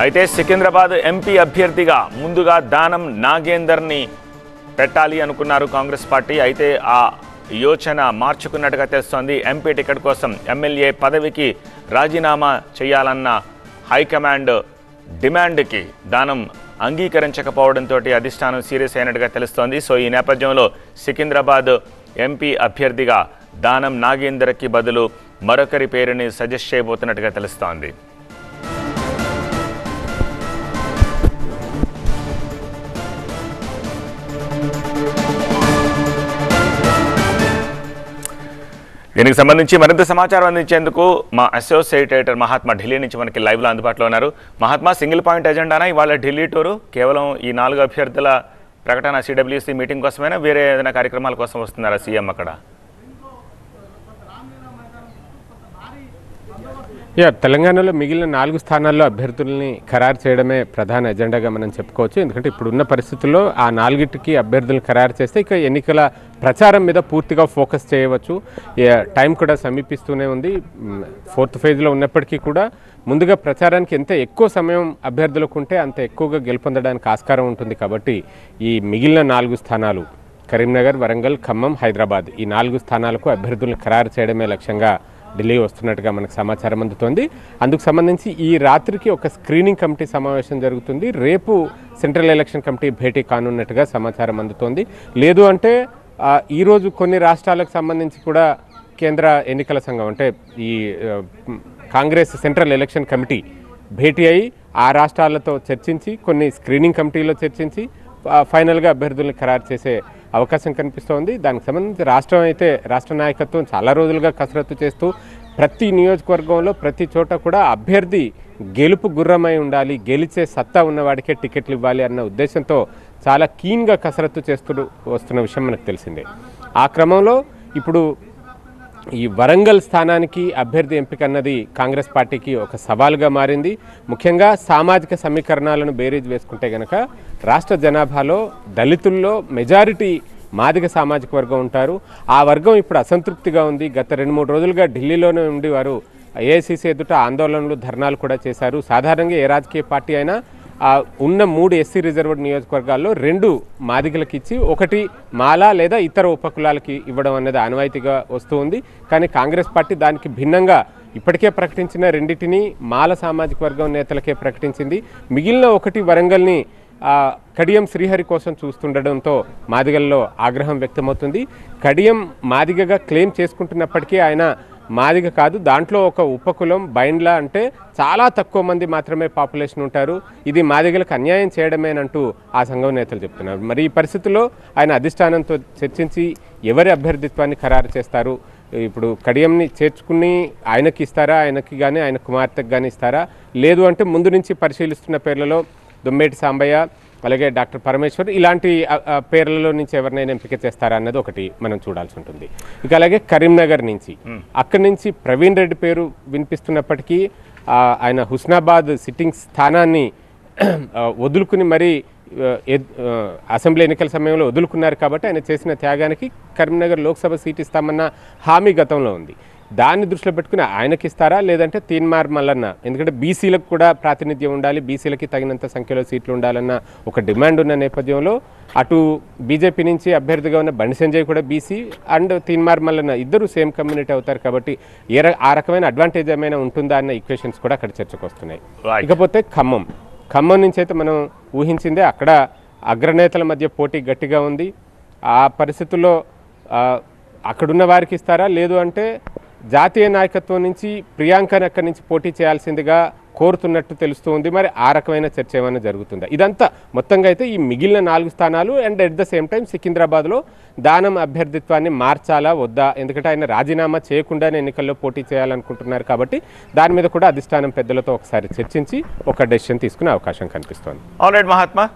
అయితే సికింద్రాబాద్ ఎంపీ అభ్యర్థిగా ముందుగా దానం నాగేందర్ని పెట్టాలి అనుకున్నారు కాంగ్రెస్ పార్టీ. అయితే ఆ యోచన మార్చుకున్నట్టుగా తెలుస్తోంది. ఎంపీ టికెట్ కోసం ఎమ్మెల్యే పదవికి రాజీనామా చేయాలన్న హైకమాండ్ డిమాండ్కి దానం అంగీకరించకపోవడంతో అధిష్టానం సీరియస్ అయినట్టుగా తెలుస్తోంది. సో ఈ నేపథ్యంలో సికింద్రాబాద్ ఎంపీ అభ్యర్థిగా దానం నాగేందర్కి బదులు మరొకరి పేరుని సజెస్ట్ చేయబోతున్నట్టుగా తెలుస్తోంది. దీనికి సంబంధించి మరింత సమాచారం అందించేందుకు మా అసోసియేట్ ఎడిటర్ మహాత్మా ఢిల్లీ నుంచి మనకి లైవ్లో అందుబాటులో ఉన్నారు. మహాత్మా, సింగిల్ పాయింట్ ఎజెండానా ఇవాళ ఢిల్లీ టూరు? కేవలం ఈ 4 అభ్యర్థుల ప్రకటన సిడబ్ల్యూసీ మీటింగ్ కోసమైనా వేరే ఏదైనా కార్యక్రమాల కోసం వస్తున్నారా సీఎం అక్కడ? తెలంగాణలో మిగిలిన 4 స్థానాల్లో అభ్యర్థుల్ని ఖరారు చేయడమే ప్రధాన ఎజెండాగా మనం చెప్పుకోవచ్చు. ఎందుకంటే ఇప్పుడున్న పరిస్థితుల్లో ఆ 4టికి అభ్యర్థులను ఖరారు చేస్తే ఇక ఎన్నికల ప్రచారం మీద పూర్తిగా ఫోకస్ చేయవచ్చు. టైం కూడా సమీపిస్తూనే ఉంది. 4th ఫేజ్లో ఉన్నప్పటికీ కూడా ముందుగా ప్రచారానికి ఎంత ఎక్కువ సమయం అభ్యర్థులకు ఉంటే అంత ఎక్కువగా గెలుపొందడానికి ఆస్కారం ఉంటుంది. కాబట్టి ఈ మిగిలిన 4 స్థానాలు కరీంనగర్, వరంగల్, ఖమ్మం, హైదరాబాద్ ఈ 4 స్థానాలకు అభ్యర్థులను ఖరారు చేయడమే లక్ష్యంగా ఢిల్లీ వస్తున్నట్టుగా మనకు సమాచారం అందుతోంది. అందుకు సంబంధించి ఈ రాత్రికి ఒక స్క్రీనింగ్ కమిటీ సమావేశం జరుగుతుంది. రేపు సెంట్రల్ ఎలక్షన్ కమిటీ భేటీ కానున్నట్టుగా సమాచారం అందుతోంది. లేదు అంటే ఈరోజు కొన్ని రాష్ట్రాలకు సంబంధించి కూడా కేంద్ర ఎన్నికల సంఘం అంటే ఈ కాంగ్రెస్ సెంట్రల్ ఎలక్షన్ కమిటీ భేటీ అయి ఆ రాష్ట్రాలతో చర్చించి కొన్ని స్క్రీనింగ్ కమిటీలో చర్చించి ఫైనల్గా అభ్యర్థుల్ని ఖరారు చేసే అవకాశం కనిపిస్తోంది. దానికి సంబంధించి రాష్ట్ర నాయకత్వం చాలా రోజులుగా కసరత్తు చేస్తూ ప్రతి నియోజకవర్గంలో ప్రతి చోట కూడా అభ్యర్థి గెలుపు గుర్రమై ఉండాలి, గెలిచే సత్తా ఉన్నవాడికే టికెట్లు ఇవ్వాలి అన్న ఉద్దేశంతో చాలా కీన్గా కసరత్తు చేస్తూ వస్తున్న విషయం మనకు తెలిసిందే. ఆ క్రమంలో ఇప్పుడు ఈ వరంగల్ స్థానానికి అభ్యర్థి ఎంపిక అన్నది కాంగ్రెస్ పార్టీకి ఒక సవాలుగా మారింది. ముఖ్యంగా సామాజిక సమీకరణాలను బేరీజ్ వేసుకుంటే కనుక రాష్ట్ర జనాభాలో దళితుల్లో మెజారిటీ మాదిగ సామాజిక వర్గం ఉంటారు. ఆ వర్గం ఇప్పుడు అసంతృప్తిగా ఉంది. గత 2-3 రోజులుగా ఢిల్లీలోనే ఉండి వారు ఏఐసీసీ ఎదుట ఆందోళనలు, ధర్నాలు కూడా చేశారు. సాధారణంగా ఏ రాజకీయ పార్టీ అయినా ఉన్న 3 ఎస్సీ రిజర్వ్డ్ నియోజకవర్గాల్లో 2 మాదిగలకు ఇచ్చి 1 మాలా లేదా ఇతర ఉపకులాలకి ఇవ్వడం అనేది ఆనవాయితీగా వస్తూ ఉంది. కానీ కాంగ్రెస్ పార్టీ దానికి భిన్నంగా ఇప్పటికే ప్రకటించిన 2టిని మాల సామాజిక వర్గం నేతలకే ప్రకటించింది. మిగిలిన 1 వరంగల్ని కడియం శ్రీహరి కోసం చూస్తుండడంతో మాదిగల్లో ఆగ్రహం వ్యక్తమవుతుంది. కడియం మాదిగగా క్లెయిమ్ చేసుకుంటున్నప్పటికీ ఆయన మాదిగ కాదు, దాంట్లో ఒక ఉపకులం బైండ్లా, అంటే చాలా తక్కువ మంది మాత్రమే పాపులేషన్ ఉంటారు. ఇది మాదిగలకు అన్యాయం చేయడమేనంటూ ఆ సంఘం నేతలు చెప్తున్నారు. మరి ఈ పరిస్థితుల్లో ఆయన అధిష్టానంతో చర్చించి ఎవరి అభ్యర్థిత్వాన్ని ఖరారు చేస్తారు, ఇప్పుడు కడియంని చేర్చుకుని ఆయనకి ఇస్తారా, ఆయనకి కానీ ఆయన కుమార్తెకు కానీ ఇస్తారా, లేదు అంటే ముందు నుంచి పరిశీలిస్తున్న పేర్లలో దొమ్మేటి సాంబయ్య అలాగే డాక్టర్ పరమేశ్వర్ ఇలాంటి పేర్లలో నుంచి ఎవరినైనా ఎంపిక చేస్తారా అన్నది ఒకటి మనం చూడాల్సి ఉంటుంది. ఇక అలాగే కరీంనగర్ నుంచి అక్కడి నుంచి ప్రవీణ్ రెడ్డి పేరు వినిపిస్తున్నప్పటికీ ఆయన హుస్నాబాద్ సిట్టింగ్ స్థానాన్ని వదులుకుని మరీ అసెంబ్లీ ఎన్నికల సమయంలో వదులుకున్నారు. కాబట్టి ఆయన చేసిన త్యాగానికి కరీంనగర్ లోక్సభ సీట్ ఇస్తామన్న హామీ గతంలో ఉంది. దాన్ని దృష్టిలో పెట్టుకుని ఆయనకి ఇస్తారా, లేదంటే తీన్మార్ మల్లన్న, ఎందుకంటే బీసీలకు కూడా ప్రాతినిధ్యం ఉండాలి, బీసీలకి తగినంత సంఖ్యలో సీట్లు ఉండాలన్న ఒక డిమాండ్ ఉన్న నేపథ్యంలో అటు బీజేపీ నుంచి అభ్యర్థిగా ఉన్న బండి సంజయ్ కూడా బీసీ అండ్ తీన్మార్ మల్లన్న ఇద్దరు సేమ్ కమ్యూనిటీ అవుతారు. కాబట్టి ఆ రకమైన అడ్వాంటేజ్ ఏమైనా ఉంటుందా అన్న ఈక్వేషన్స్ కూడా అక్కడ చర్చకు వస్తున్నాయి. ఇకపోతే ఖమ్మం నుంచి అయితే మనం ఊహించిందే, అక్కడ అగ్రనేతల మధ్య పోటీ గట్టిగా ఉంది. ఆ పరిస్థితుల్లో అక్కడున్న వారికి ఇస్తారా, లేదు అంటే జాతీయ నాయకత్వం నుంచి ప్రియాంకని అక్కడి నుంచి పోటీ చేయాల్సిందిగా కోరుతున్నట్టు తెలుస్తుంది. మరి ఆ రకమైన చర్చ ఏమైనా జరుగుతుందా? ఇదంతా మొత్తంగా అయితే ఈ మిగిలిన 4 స్థానాలు and at the same time సికింద్రాబాద్లో దానం అభ్యర్థిత్వాన్ని మార్చాలా వద్దా, ఎందుకంటే ఆయన రాజీనామా చేయకుండానే ఎన్నికల్లో పోటీ చేయాలనుకుంటున్నారు. కాబట్టి దాని మీద కూడా అధిష్టానం పెద్దలతో ఒకసారి చర్చించి ఒక డెసిషన్ తీసుకునే అవకాశం కనిపిస్తోంది. ఆల్రైట్ మహాత్మా.